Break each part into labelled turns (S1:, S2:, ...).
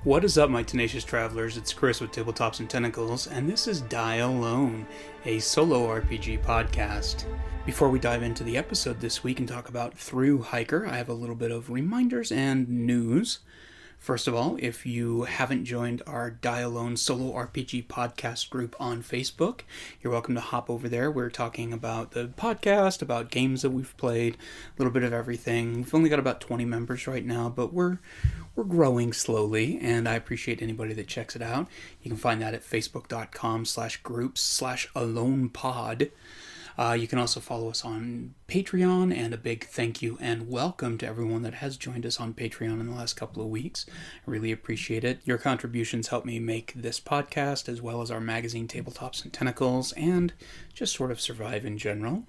S1: What is up, my tenacious travelers? It's Chris with Tabletops and Tentacles, and this is Die Alone, a solo RPG podcast. Before we dive into the episode this week and talk about Thru-Hiker, I have a little bit of reminders and news. First of all, if you haven't joined our Die Alone Solo RPG podcast group on Facebook, you're welcome to hop over there. We're talking about the podcast, about games that we've played, a little bit of everything. We've only got about 20 members right now, but we're growing slowly, and I appreciate anybody that checks it out. You can find that at facebook.com/groups/alonepod. You can also follow us on Patreon, and a big thank you and welcome to everyone that has joined us on Patreon in the last couple of weeks. I really appreciate it. Your contributions help me make this podcast, as well as our magazine Tabletops and Tentacles, and just sort of survive in general.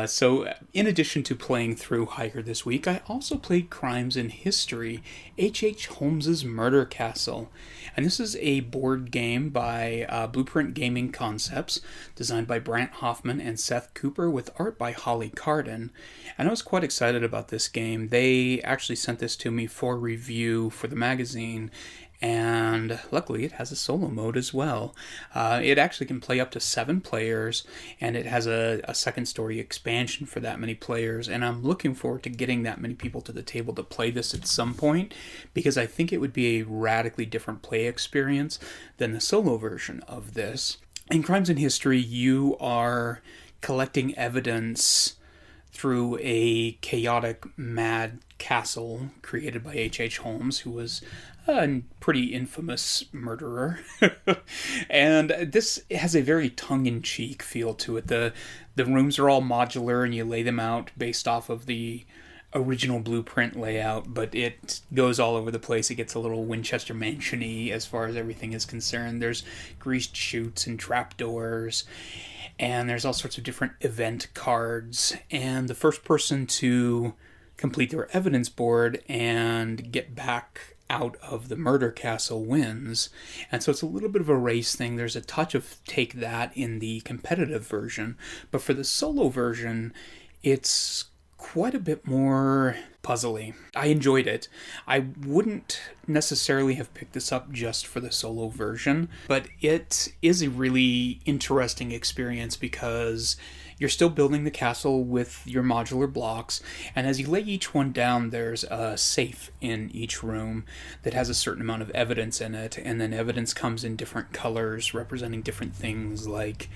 S1: So in addition to playing Thru-Hiker this week, I also played Crimes in History, H.H. Holmes' Murder Castle. And this is a board game by Blueprint Gaming Concepts, designed by Brant Hoffman and Seth Cooper, with art by Holly Carden. And I was quite excited about this game. They actually sent this to me for review for the magazine, and luckily it has a solo mode as well. It actually can play up to 7 players, and it has a second story expansion for that many players, and I'm looking forward to getting that many people to the table to play this at some point, because I think it would be a radically different play experience than the solo version of this. In Crimes in History, you are collecting evidence through a chaotic, mad castle created by H.H. Holmes, who was a pretty infamous murderer. And this has a very tongue-in-cheek feel to it. The rooms are all modular, and you lay them out based off of the original blueprint layout, but it goes all over the place. It gets a little Winchester Mansion-y as far as everything is concerned. There's greased chutes and trapdoors, and there's all sorts of different event cards. And the first person to complete their evidence board and get back out of the murder castle wins. And so it's a little bit of a race thing. There's a touch of take that in the competitive version, but for the solo version, it's quite a bit more puzzly. I enjoyed it. I wouldn't necessarily have picked this up just for the solo version, but it is a really interesting experience because you're still building the castle with your modular blocks, and as you lay each one down, there's a safe in each room that has a certain amount of evidence in it, and then evidence comes in different colors representing different things like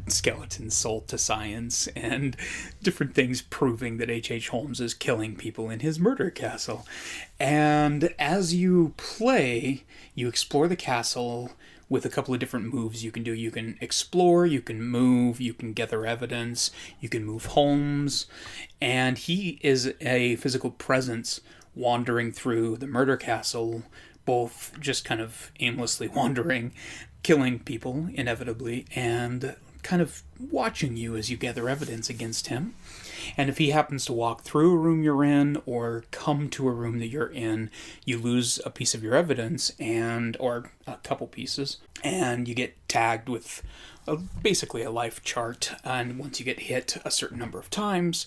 S1: skeletons sold to science, and different things proving that H.H. Holmes is killing people in his murder castle. And as you play, you explore the castle with a couple of different moves you can do. You can explore, you can move, you can gather evidence, you can move Holmes, and he is a physical presence wandering through the murder castle, both just kind of aimlessly wandering, killing people, inevitably, and kind of watching you as you gather evidence against him. And if he happens to walk through a room you're in, or come to a room that you're in, you lose a piece of your evidence, or a couple pieces, and you get tagged with basically a life chart. And once you get hit a certain number of times,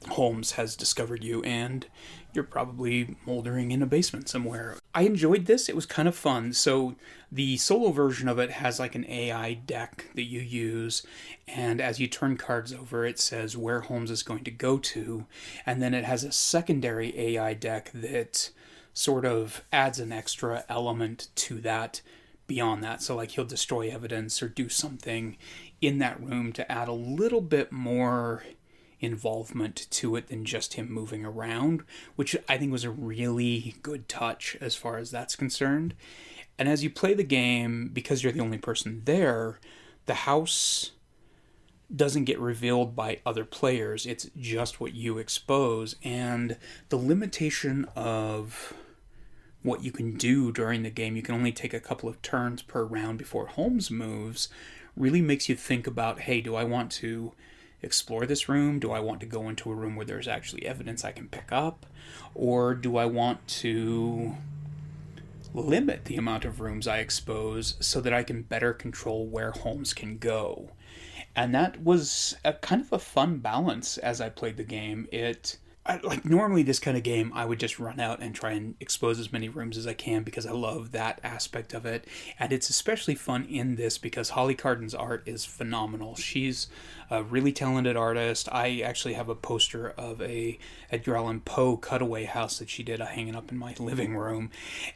S1: Holmes has discovered you, and you're probably moldering in a basement somewhere. I enjoyed this. It was kind of fun. So the solo version of it has like an AI deck that you use, and as you turn cards over, it says where Holmes is going to go to, and then it has a secondary AI deck that sort of adds an extra element to that beyond that. So like he'll destroy evidence or do something in that room to add a little bit more involvement to it than just him moving around, which I think was a really good touch as far as that's concerned. And as you play the game, because you're the only person there, the house doesn't get revealed by other players. It's just what you expose, and the limitation of what you can do during the game, you can only take a couple of turns per round before Holmes moves, really makes you think about, hey, do I want to explore this room? Do I want to go into a room where there's actually evidence I can pick up? Or do I want to limit the amount of rooms I expose so that I can better control where Holmes can go? And that was a kind of a fun balance as I played the game. It like normally this kind of game, I would just run out and try and expose as many rooms as I can because I love that aspect of it. And it's especially fun in this because Holly Carden's art is phenomenal. She's a really talented artist. I actually have a poster of a Edgar Allan Poe cutaway house that she did hanging up in my living room.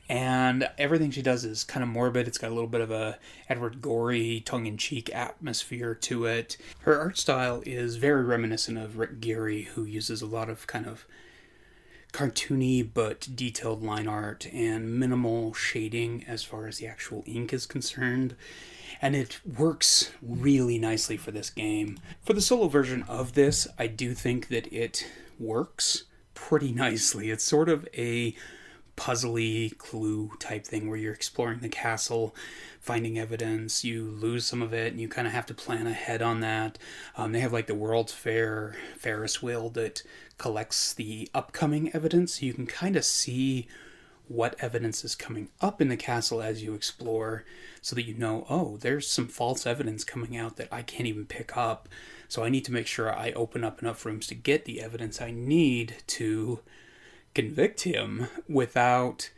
S1: And everything she does is kind of morbid. It's got a little bit of a Edward Gorey, tongue-in-cheek atmosphere to it. Her art style is very reminiscent of Rick Geary, who uses a lot of kind of cartoony but detailed line art and minimal shading as far as the actual ink is concerned. And it works really nicely for this game. For the solo version of this, I do think that it works pretty nicely. It's sort of a puzzly Clue type thing where you're exploring the castle, finding evidence, you lose some of it, and you kind of have to plan ahead on that. They have like the World's Fair Ferris wheel that collects the upcoming evidence, so you can kind of see what evidence is coming up in the castle as you explore, so that you know, oh, there's some false evidence coming out that I can't even pick up, so I need to make sure I open up enough rooms to get the evidence I need to convict him without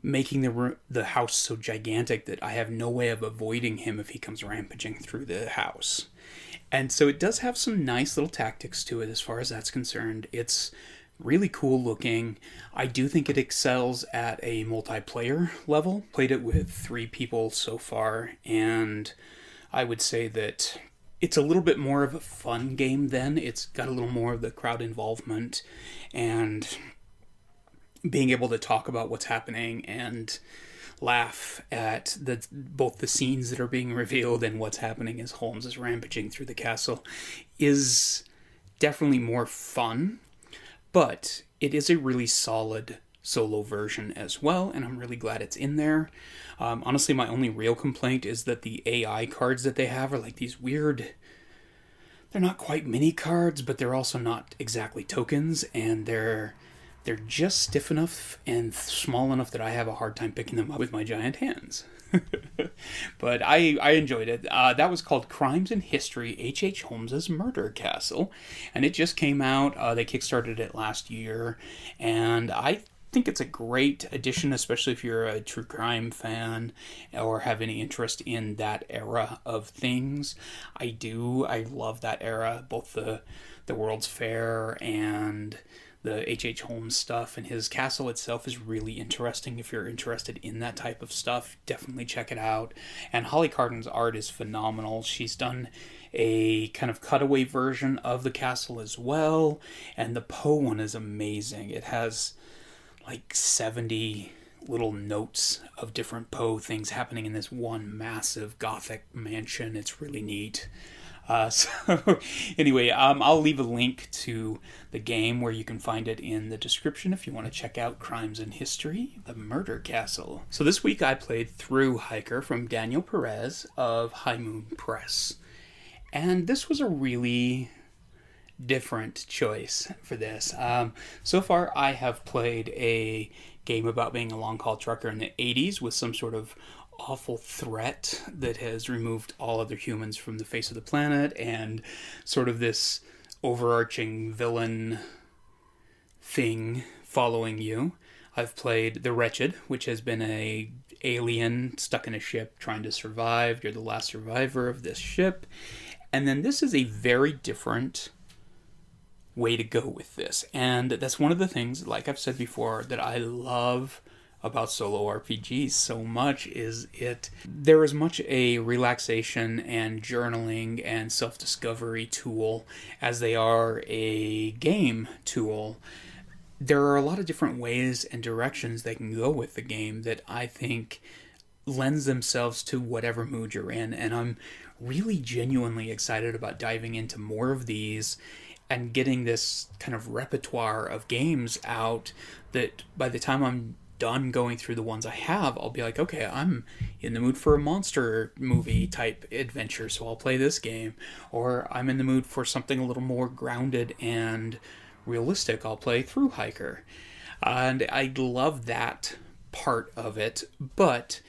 S1: making the house so gigantic that I have no way of avoiding him if he comes rampaging through the house. And so it does have some nice little tactics to it as far as that's concerned. It's really cool looking. I do think it excels at a multiplayer level. Played it with 3 people so far, and I would say that it's a little bit more of a fun game then. It's got a little more of the crowd involvement and being able to talk about what's happening and laugh at both the scenes that are being revealed and what's happening as Holmes is rampaging through the castle is definitely more fun, but it is a really solid solo version as well, and I'm really glad it's in there. Honestly, my only real complaint is that the AI cards that they have are like these weird, they're not quite mini cards, but they're also not exactly tokens, and they're just stiff enough and small enough that I have a hard time picking them up with my giant hands. But I enjoyed it. That was called Crimes in History, H.H. Holmes's Murder Castle. And it just came out. They kickstarted it last year. And I think it's a great addition, especially if you're a true crime fan or have any interest in that era of things. I do. I love that era, both the World's Fair and the H.H. Holmes stuff, and his castle itself is really interesting. If you're interested in that type of stuff, definitely check it out. And Holly Carden's art is phenomenal. She's done a kind of cutaway version of the castle as well, and the Poe one is amazing. It has like 70 little notes of different Poe things happening in this one massive Gothic mansion. It's really neat. So anyway, I'll leave a link to the game where you can find it in the description if you want to check out Crimes in History, The Murder Castle. So this week I played Thru-Hiker from Daniel Perez of High Moon Press. And this was a really different choice for this. So far I have played a game about being a long-haul trucker in the 80s with some sort of awful threat that has removed all other humans from the face of the planet, and sort of this overarching villain thing following you. I've played The Wretched, which has been a alien stuck in a ship trying to survive. You're the last survivor of this ship. And then this is a very different way to go with this. And that's one of the things, like I've said before, that I love about solo RPGs so much is they're as much a relaxation and journaling and self-discovery tool as they are a game tool. There are a lot of different ways and directions they can go with the game that I think lends themselves to whatever mood you're in, and I'm really genuinely excited about diving into more of these and getting this kind of repertoire of games out that by the time I'm done going through the ones I have, I'll be like, okay, I'm in the mood for a monster movie type adventure, so I'll play this game. Or I'm in the mood for something a little more grounded and realistic, I'll play Thru-Hiker. And I love that part of it, but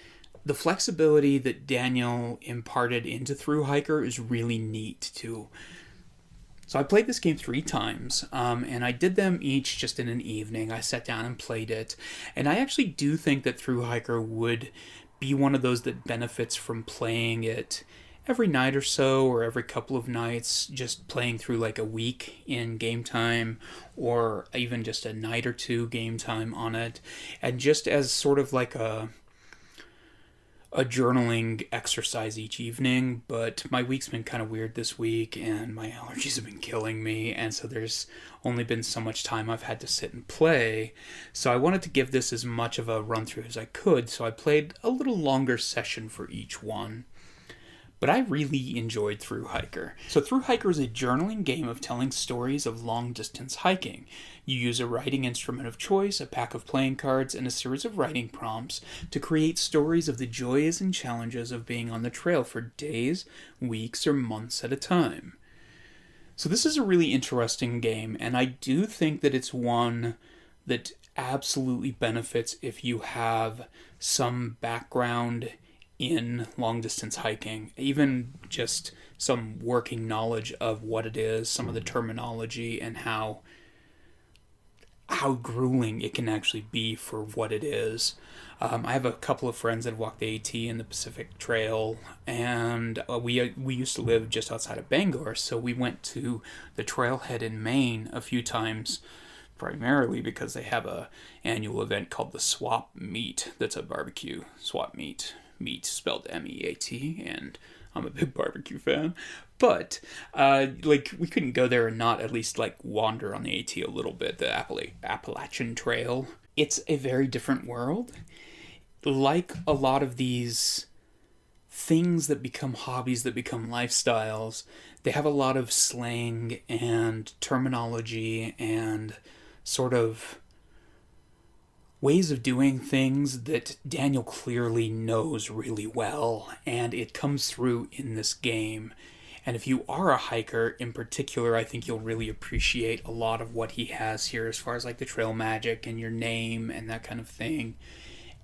S1: the flexibility that Daniel imparted into Thru-Hiker is really neat too. So I played this game 3 times, and I did them each just in an evening. I sat down and played it, and I actually do think that Thru-Hiker would be one of those that benefits from playing it every night or so, or every couple of nights, just playing through like a week in game time, or even just a night or two game time on it, and just as sort of like a journaling exercise each evening. But my week's been kind of weird this week, and my allergies have been killing me, and so there's only been so much time I've had to sit and play. So I wanted to give this as much of a run through as I could, so I played a little longer session for each one. But I really enjoyed Thru-Hiker. So Thru-Hiker is a journaling game of telling stories of long-distance hiking. You use a writing instrument of choice, a pack of playing cards, and a series of writing prompts to create stories of the joys and challenges of being on the trail for days, weeks, or months at a time. So this is a really interesting game, and I do think that it's one that absolutely benefits if you have some background in long distance hiking, even just some working knowledge of what it is, some of the terminology, and how grueling it can actually be for what it is. I have a couple of friends that have walked the AT in the Pacific Trail, and we used to live just outside of Bangor, so we went to the trailhead in Maine a few times, primarily because they have a annual event called the Swap Meet. That's a barbecue swap meet spelled MEAT, and I'm a big barbecue fan. But we couldn't go there and not at least like wander on the AT a little bit, the Appalachian Trail. It's a very different world. Like a lot of these things that become hobbies, that become lifestyles, they have a lot of slang and terminology and sort of ways of doing things that Daniel clearly knows really well, and it comes through in this game. And if you are a hiker in particular, I think you'll really appreciate a lot of what he has here as far as like the trail magic and your name and that kind of thing.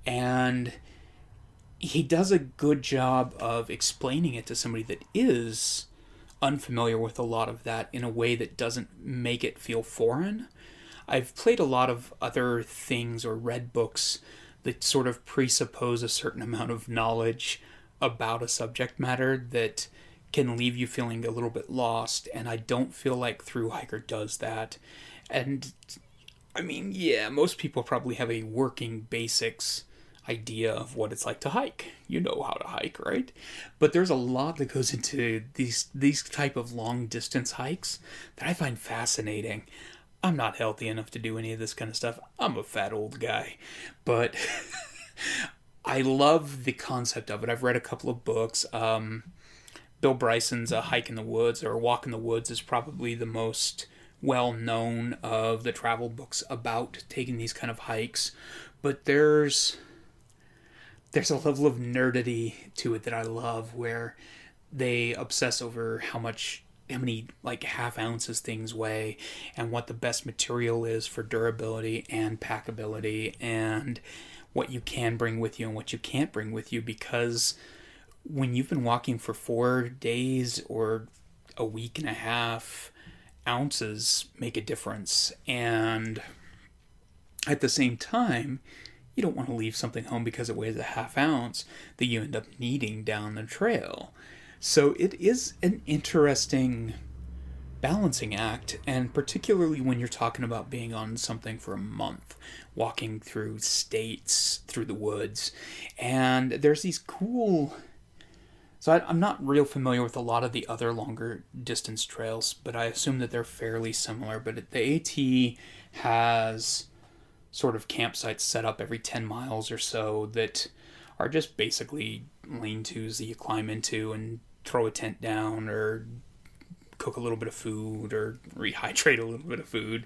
S1: And he does a good job of explaining it to somebody that is unfamiliar with a lot of that in a way that doesn't make it feel foreign. I've played a lot of other things or read books that sort of presuppose a certain amount of knowledge about a subject matter that can leave you feeling a little bit lost, and I don't feel like Thru-Hiker does that. And I mean, yeah, most people probably have a working basics idea of what it's like to hike. You know how to hike, right? But there's a lot that goes into these type of long distance hikes that I find fascinating. I'm not healthy enough to do any of this kind of stuff. I'm a fat old guy. But I love the concept of it. I've read a couple of books. Bill Bryson's A Hike in the Woods, or A Walk in the Woods, is probably the most well-known of the travel books about taking these kind of hikes. But there's a level of nerdity to it that I love, where they obsess over how many like half ounces things weigh, and what the best material is for durability and packability, and what you can bring with you and what you can't bring with you, because when you've been walking for 4 days or a week and a half, ounces make a difference. And at the same time, you don't want to leave something home because it weighs a half ounce that you end up needing down the trail. So it is an interesting balancing act, and particularly when you're talking about being on something for a month, walking through states, through the woods. And there's these cool... So I'm not real familiar with a lot of the other longer distance trails, but I assume that they're fairly similar. But the AT has sort of campsites set up every 10 miles or so that are just basically lean-tos that you climb into and throw a tent down, or cook a little bit of food, or rehydrate a little bit of food.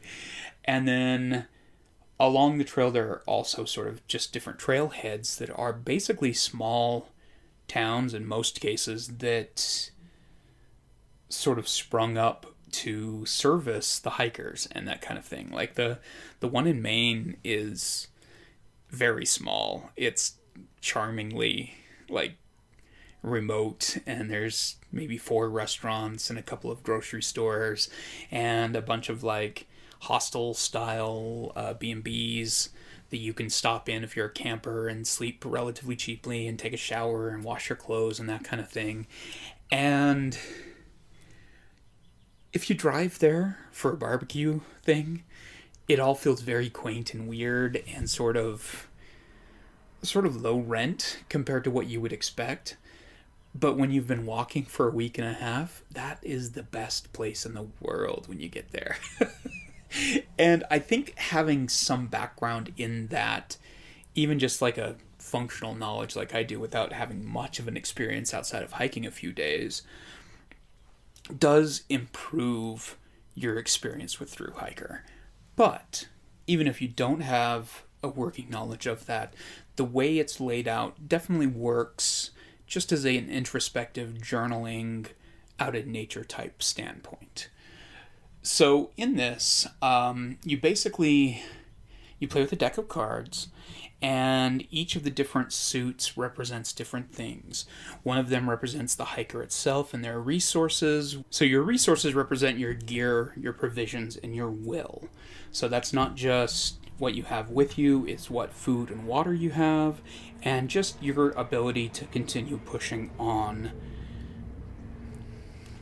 S1: And then along the trail there are also sort of just different trailheads that are basically small towns in most cases that sort of sprung up to service the hikers and that kind of thing. Like the one in Maine is very small. It's charmingly like remote, and there's maybe 4 restaurants and a couple of grocery stores and a bunch of like hostel style B&Bs that you can stop in if you're a camper and sleep relatively cheaply and take a shower and wash your clothes and that kind of thing. And if you drive there for a barbecue thing, it all feels very quaint and weird and sort of low rent compared to what you would expect. But when you've been walking for a week and a half, that is the best place in the world when you get there. And I think having some background in that, even just like a functional knowledge like I do without having much of an experience outside of hiking a few days, does improve your experience with Thru-Hiker. But even if you don't have a working knowledge of that, the way it's laid out definitely works just as an introspective journaling out in nature type standpoint. So in this, you play with a deck of cards, and each of the different suits represents different things. One of them represents the hiker itself and their resources. So your resources represent your gear, your provisions, and your will. So that's not just what you have with you, it's what food and water you have, and just your ability to continue pushing on.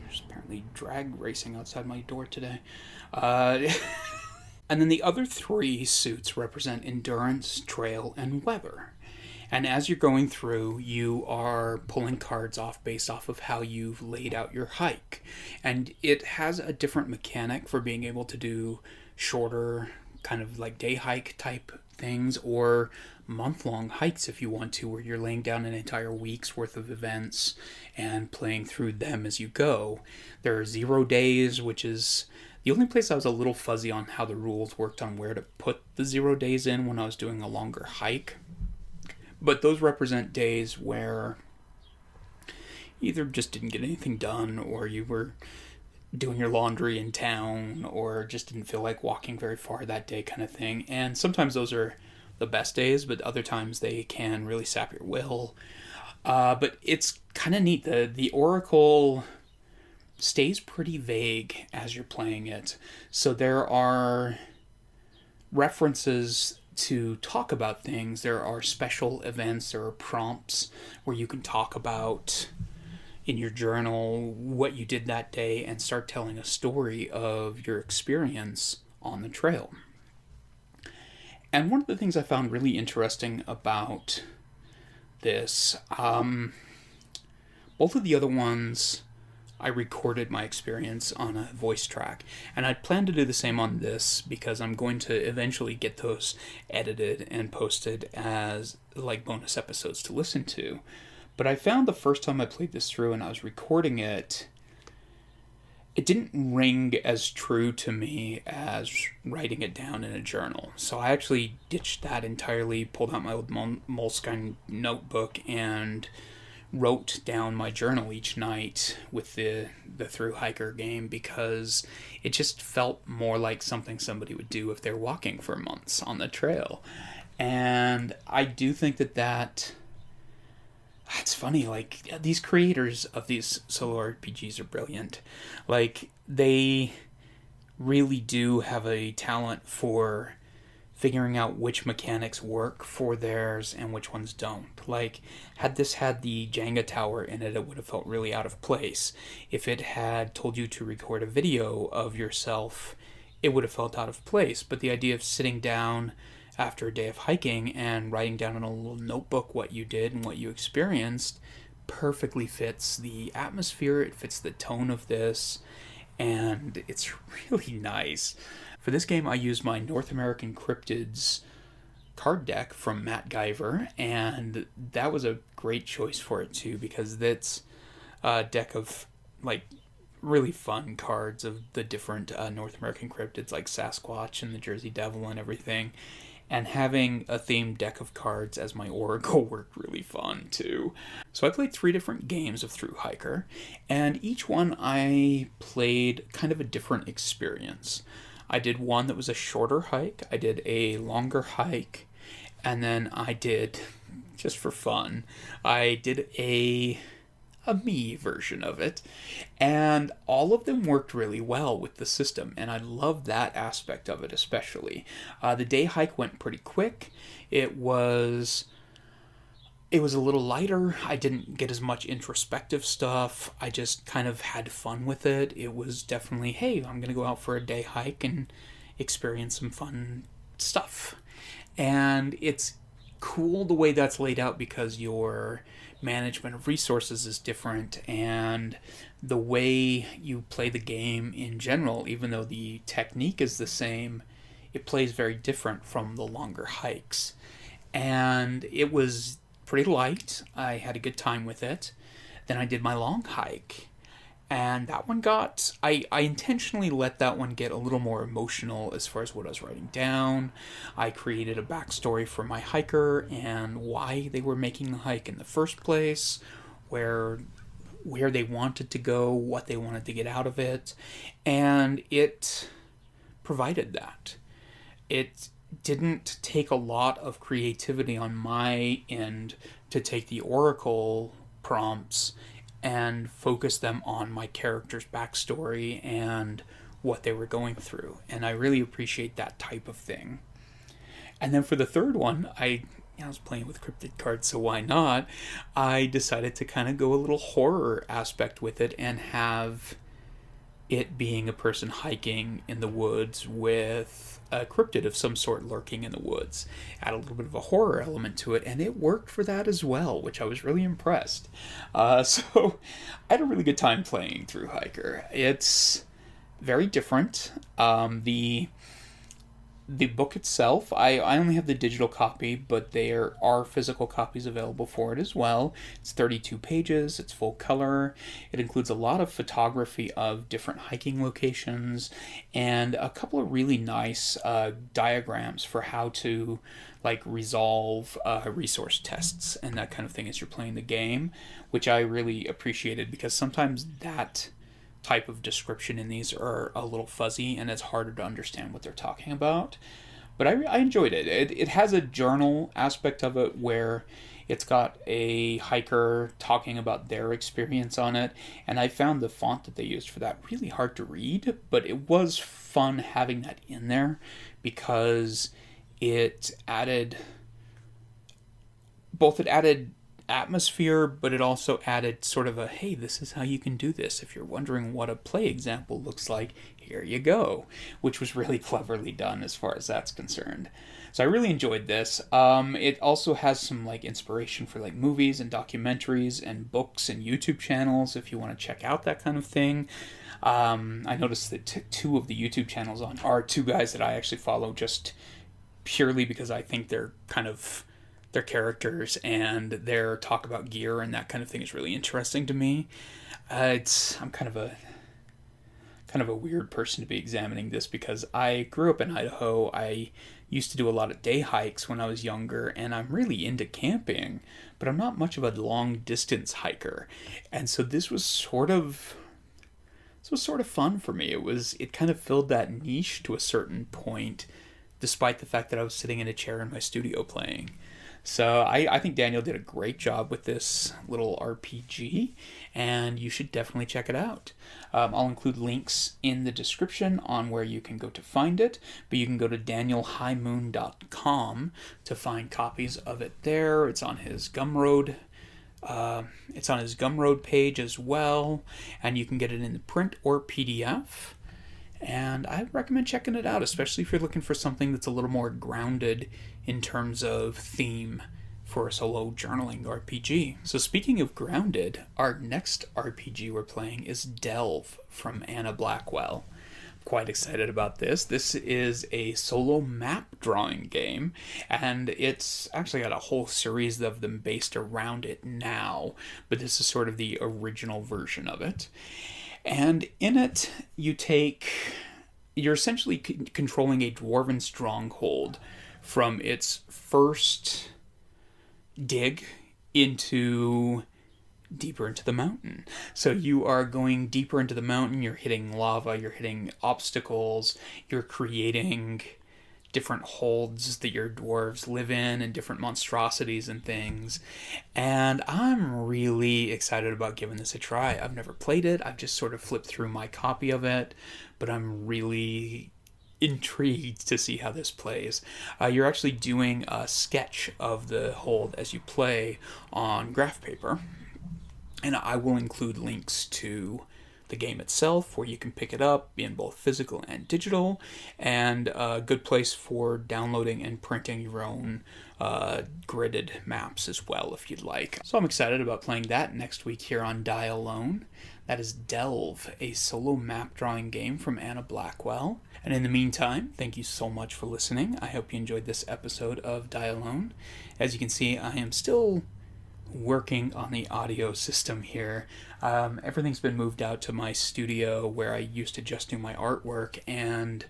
S1: There's apparently drag racing outside my door today. And then the other 3 suits represent endurance, trail, and weather. And as you're going through, you are pulling cards off based off of how you've laid out your hike. And it has a different mechanic for being able to do shorter, kind of like day hike type things, or month-long hikes if you want to, where you're laying down an entire week's worth of events and playing through them as you go. There are 0 days, which is the only place I was a little fuzzy on how the rules worked on where to put the 0 days in when I was doing a longer hike. But those represent days where you either just didn't get anything done, or you were doing your laundry in town, or just didn't feel like walking very far that day kind of thing. And sometimes those are the best days, but other times they can really sap your will. But it's kind of neat. The Oracle stays pretty vague as you're playing it. So there are references to talk about things. There are special events, there are prompts where you can talk about in your journal what you did that day and start telling a story of your experience on the trail. And one of the things I found really interesting about this, both of the other ones, I recorded my experience on a voice track, and I plan to do the same on this because I'm going to eventually get those edited and posted as like bonus episodes to listen to. But I found the first time I played this through and I was recording it, it didn't ring as true to me as writing it down in a journal. So I actually ditched that entirely, pulled out my old Moleskine notebook, and wrote down my journal each night with the Thru-Hiker game, because it just felt more like something somebody would do if they're walking for months on the trail. And I do think that it's funny, like, these creators of these solo RPGs are brilliant. Like, they really do have a talent for figuring out which mechanics work for theirs and which ones don't. Like, had this had the Jenga tower in it, it would have felt really out of place. If it had told you to record a video of yourself, it would have felt out of place. But the idea of sitting down after a day of hiking and writing down in a little notebook what you did and what you experienced perfectly fits the atmosphere, it fits the tone of this, and it's really nice. For this game, I used my North American Cryptids card deck from Matt Guyver, and that was a great choice for it too, because that's a deck of like really fun cards of the different North American cryptids like Sasquatch and the Jersey Devil and everything. And having a themed deck of cards as my Oracle worked really fun too. So I played 3 different games of Thru-Hiker, and each one I played kind of a different experience. I did one that was a shorter hike, I did a longer hike, and then I did, just for fun, I did a a me version of it. And all of them worked really well with the system, and I love that aspect of it especially. The day hike went pretty quick. It was a little lighter. I didn't get as much introspective stuff. I just kind of had fun with it. It was definitely, hey, I'm going to go out for a day hike and experience some fun stuff. And it's cool the way that's laid out because your management of resources is different, and the way you play the game in general, even though the technique is the same, it plays very different from the longer hikes. And it was pretty light. I had a good time with it. Then I did my long hike, and that one I intentionally let that one get a little more emotional as far as what I was writing down. I created a backstory for my hiker and why they were making the hike in the first place, where they wanted to go, what they wanted to get out of it, and it provided that. It didn't take a lot of creativity on my end to take the Oracle prompts and focus them on my character's backstory and what they were going through. And I really appreciate that type of thing. And then for the third one, I was playing with cryptid cards, so why not? I decided to kind of go a little horror aspect with it and have it being a person hiking in the woods with a cryptid of some sort lurking in the woods. Add a little bit of a horror element to it, and it worked for that as well, which I was really impressed. So I had a really good time playing Thru-Hiker. It's very different. The book itself, I only have the digital copy, but there are physical copies available for it as well. It's 32 pages, it's full color, it includes a lot of photography of different hiking locations, and a couple of really nice diagrams for how to resolve resource tests and that kind of thing as you're playing the game, which I really appreciated because sometimes that type of description in these are a little fuzzy and it's harder to understand what they're talking about. But I enjoyed it. It has a journal aspect of it where it's got a hiker talking about their experience on it, and I found the font that they used for that really hard to read, but it was fun having that in there because it added atmosphere, but it also added sort of a, hey, this is how you can do this. If you're wondering what a play example looks like, here you go, which was really cleverly done as far as that's concerned. So I really enjoyed this. It also has some inspiration for movies and documentaries and books and YouTube channels if you want to check out that kind of thing. I noticed that two of the YouTube channels are two guys that I actually follow just purely because I think they're kind of their characters and their talk about gear and that kind of thing is really interesting to me. I'm kind of a weird person to be examining this because I grew up in Idaho. I used to do a lot of day hikes when I was younger, and I'm really into camping, but I'm not much of a long distance hiker. And so this was sort of fun for me. It kind of filled that niche to a certain point, despite the fact that I was sitting in a chair in my studio playing. So I think Daniel did a great job with this little RPG, and you should definitely check it out. I'll include links in the description on where you can go to find it, but you can go to danielhighmoon.com to find copies of it there. It's on his Gumroad. It's on his Gumroad page as well, and you can get it in the print or PDF. And I recommend checking it out, especially if you're looking for something that's a little more grounded in terms of theme for a solo journaling RPG. So speaking of grounded, our next RPG we're playing is Delve from Anna Blackwell. I'm quite excited about this. This is a solo map drawing game, and it's actually got a whole series of them based around it now, but this is sort of the original version of it. And in it, you're essentially controlling a dwarven stronghold from its first dig deeper into the mountain. So you are going deeper into the mountain, you're hitting lava, you're hitting obstacles, you're creating different holds that your dwarves live in and different monstrosities and things. And I'm really excited about giving this a try. I've never played it. I've just sort of flipped through my copy of it, but I'm really intrigued to see how this plays. You're actually doing a sketch of the hold as you play on graph paper, and I will include links to the game itself where you can pick it up in both physical and digital, and a good place for downloading and printing your own gridded maps as well if you'd like. So I'm excited about playing that next week here on Die Alone. That is Delve, a solo map drawing game from Anna Blackwell. And in the meantime, thank you so much for listening. I hope you enjoyed this episode of Die Alone. As you can see, I am still working on the audio system here. Everything's been moved out to my studio where I used to just do my artwork, and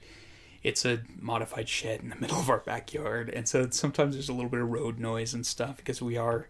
S1: it's a modified shed in the middle of our backyard, and so sometimes there's a little bit of road noise and stuff because we're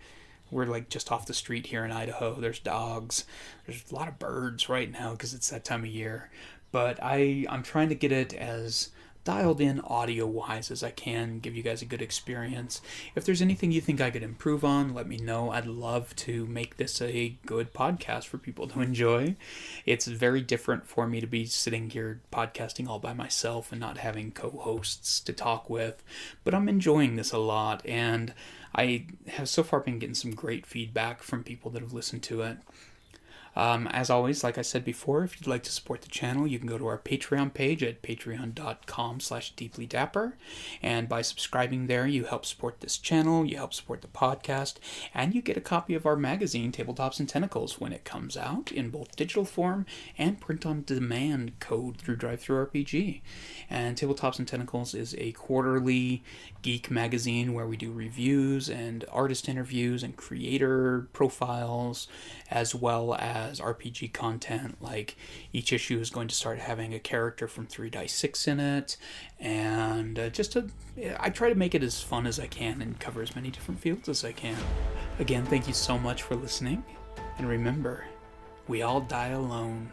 S1: like just off the street here in Idaho. There's dogs, there's a lot of birds right now because it's that time of year, but I'm trying to get it as dialed in audio wise as I can, give you guys a good experience. If there's anything you think I could improve on, let me know. I'd love to make this a good podcast for people to enjoy. It's very different for me to be sitting here podcasting all by myself and not having co-hosts to talk with, but I'm enjoying this a lot, and I have so far been getting some great feedback from people that have listened to it. As always, like I said before, if you'd like to support the channel, you can go to our Patreon page at patreon.com/deeplydapper. And by subscribing there, you help support this channel, you help support the podcast, and you get a copy of our magazine, Tabletops and Tentacles, when it comes out in both digital form and print-on-demand code through DriveThruRPG. And Tabletops and Tentacles is a quarterly geek magazine where we do reviews and artist interviews and creator profiles, as well as RPG content. Like each issue is going to start having a character from 3 Dice 6 in it, and I try to make it as fun as I can and cover as many different fields as I can. Again, thank you so much for listening, and remember, we all die alone.